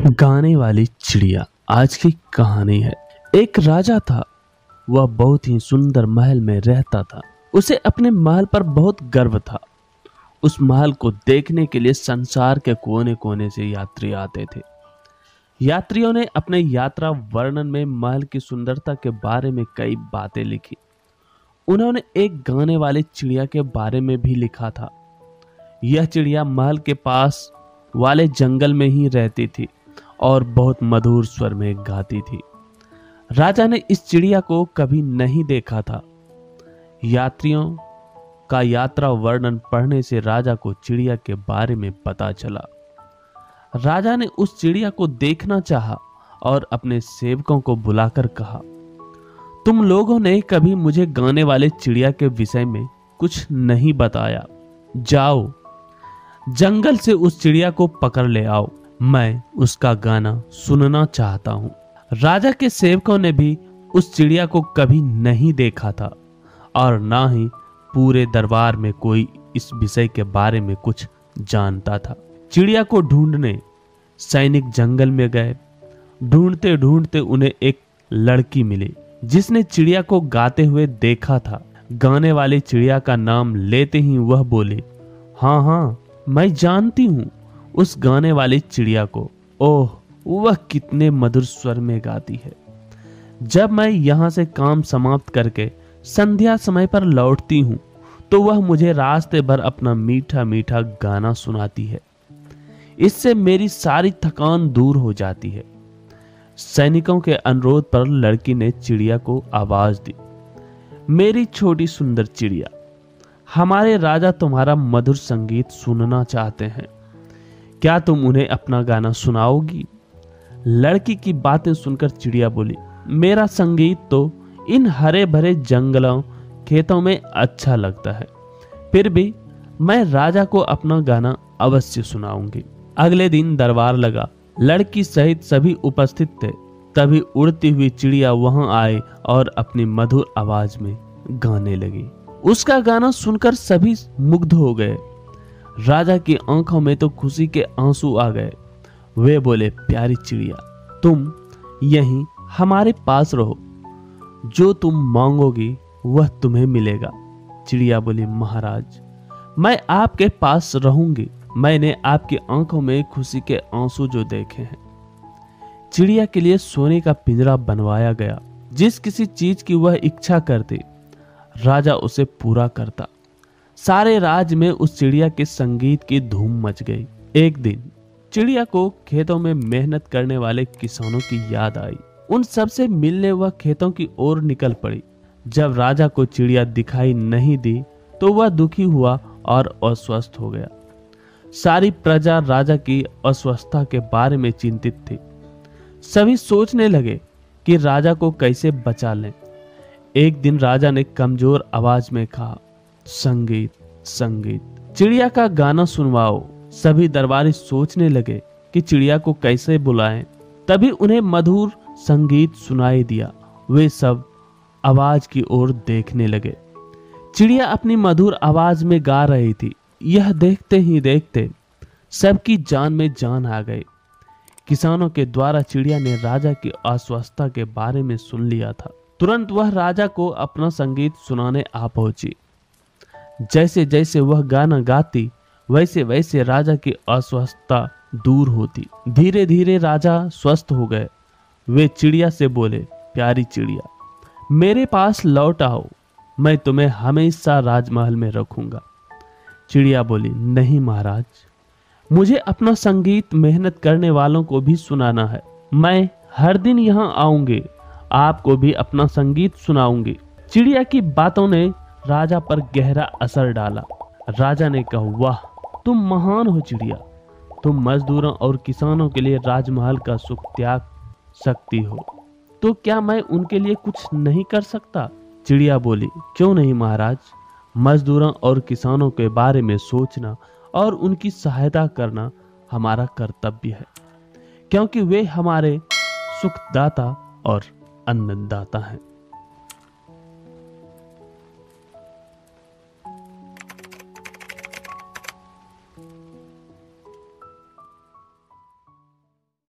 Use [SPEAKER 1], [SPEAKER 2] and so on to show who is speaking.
[SPEAKER 1] गाने वाली चिड़िया। आज की कहानी है। एक राजा था। वह बहुत ही सुंदर महल में रहता था। उसे अपने महल पर बहुत गर्व था। उस महल को देखने के लिए संसार के कोने कोने से यात्री आते थे। यात्रियों ने अपने यात्रा वर्णन में महल की सुंदरता के बारे में कई बातें लिखी। उन्होंने एक गाने वाली चिड़िया के बारे में भी लिखा था। यह चिड़िया महल के पास वाले जंगल में ही रहती थी और बहुत मधुर स्वर में गाती थी। राजा ने इस चिड़िया को कभी नहीं देखा था। यात्रियों का यात्रा वर्णन पढ़ने से राजा को चिड़िया के बारे में पता चला। राजा ने उस चिड़िया को देखना चाहा और अपने सेवकों को बुलाकर कहा, तुम लोगों ने कभी मुझे गाने वाले चिड़िया के विषय में कुछ नहीं बताया। जाओ जंगल से उस चिड़िया को पकड़ ले आओ। मैं उसका गाना सुनना चाहता हूँ। राजा के सेवकों ने भी उस चिड़िया को कभी नहीं देखा था और ना ही पूरे दरबार में कोई इस विषय के बारे में कुछ जानता था। चिड़िया को ढूंढने सैनिक जंगल में गए। ढूंढते ढूंढते उन्हें एक लड़की मिली जिसने चिड़िया को गाते हुए देखा था। गाने वाली चिड़िया का नाम लेते ही वह बोली, हाँ हाँ मैं जानती हूँ उस गाने वाली चिड़िया को। ओह वह कितने मधुर स्वर में गाती है। जब मैं यहाँ से काम समाप्त करके संध्या समय पर लौटती हूँ तो वह मुझे रास्ते भर अपना मीठा मीठा गाना सुनाती है। इससे मेरी सारी थकान दूर हो जाती है। सैनिकों के अनुरोध पर लड़की ने चिड़िया को आवाज दी, मेरी छोटी सुंदर चिड़िया, हमारे राजा तुम्हारा मधुर संगीत सुनना चाहते हैं। क्या तुम उन्हें अपना गाना सुनाओगी? लड़की की बातें सुनकर चिड़िया बोली, मेरा संगीत तो इन हरे भरे जंगलों खेतों में अच्छा लगता है, फिर भी मैं राजा को अपना गाना अवश्य सुनाऊंगी। अगले दिन दरबार लगा। लड़की सहित सभी उपस्थित थे। तभी उड़ती हुई चिड़िया वहां आए और अपनी मधुर आवाज में गाने लगी। उसका गाना सुनकर सभी मुग्ध हो गए। राजा की आंखों में तो खुशी के आंसू आ गए। वे बोले, प्यारी चिड़िया, तुम यहीं हमारे पास रहो। जो तुम मांगोगी वह तुम्हें मिलेगा। चिड़िया बोली, महाराज मैं आपके पास रहूंगी। मैंने आपकी आंखों में खुशी के आंसू जो देखे हैं। चिड़िया के लिए सोने का पिंजरा बनवाया गया। जिस किसी चीज की वह इच्छा करती राजा उसे पूरा करता। सारे राज्य में उस चिड़िया के संगीत की धूम मच गई। एक दिन चिड़िया को खेतों में मेहनत करने वाले किसानों की याद आई। उन सब से मिलने वह खेतों की ओर निकल पड़ी। जब राजा को चिड़िया दिखाई नहीं दी तो वह दुखी हुआ और अस्वस्थ हो गया। सारी प्रजा राजा की अस्वस्थता के बारे में चिंतित थी। सभी सोचने लगे कि राजा को कैसे बचा लें। एक दिन राजा ने कमजोर आवाज में कहा, संगीत संगीत, चिड़िया का गाना सुनवाओ। सभी दरबारी सोचने लगे कि चिड़िया को कैसे बुलाएं। तभी उन्हें मधुर संगीत सुनाई दिया। वे सब आवाज की ओर देखने लगे। चिड़िया अपनी मधुर आवाज में गा रही थी। यह देखते ही देखते सबकी जान में जान आ गई। किसानों के द्वारा चिड़िया ने राजा की अस्वस्थता के बारे में सुन लिया था। तुरंत वह राजा को अपना संगीत सुनाने आ पहुंची। जैसे जैसे वह गाना गाती वैसे वैसे राजा की अस्वस्थता दूर होती। धीरे धीरे राजा स्वस्थ हो गए। वे चिड़िया से बोले, प्यारी चिड़िया, मेरे पास लौट आओ। मैं तुम्हें हमेशा राजमहल में रखूंगा। चिड़िया बोली, नहीं महाराज, मुझे अपना संगीत मेहनत करने वालों को भी सुनाना है। मैं हर दिन यहाँ आऊंगी, आपको भी अपना संगीत सुनाऊंगी। चिड़िया की बातों ने राजा पर गहरा असर डाला। राजा ने कहा, वाह तुम महान हो चिड़िया, तुम मजदूरों और किसानों के लिए राजमहल का सुख त्याग सकती हो, तो क्या मैं उनके लिए कुछ नहीं कर सकता? चिड़िया बोली, क्यों नहीं महाराज, मजदूरों और किसानों के बारे में सोचना और उनकी सहायता करना हमारा कर्तव्य है, क्योंकि वे हमारे सुखदाता और अन्नदाता हैं।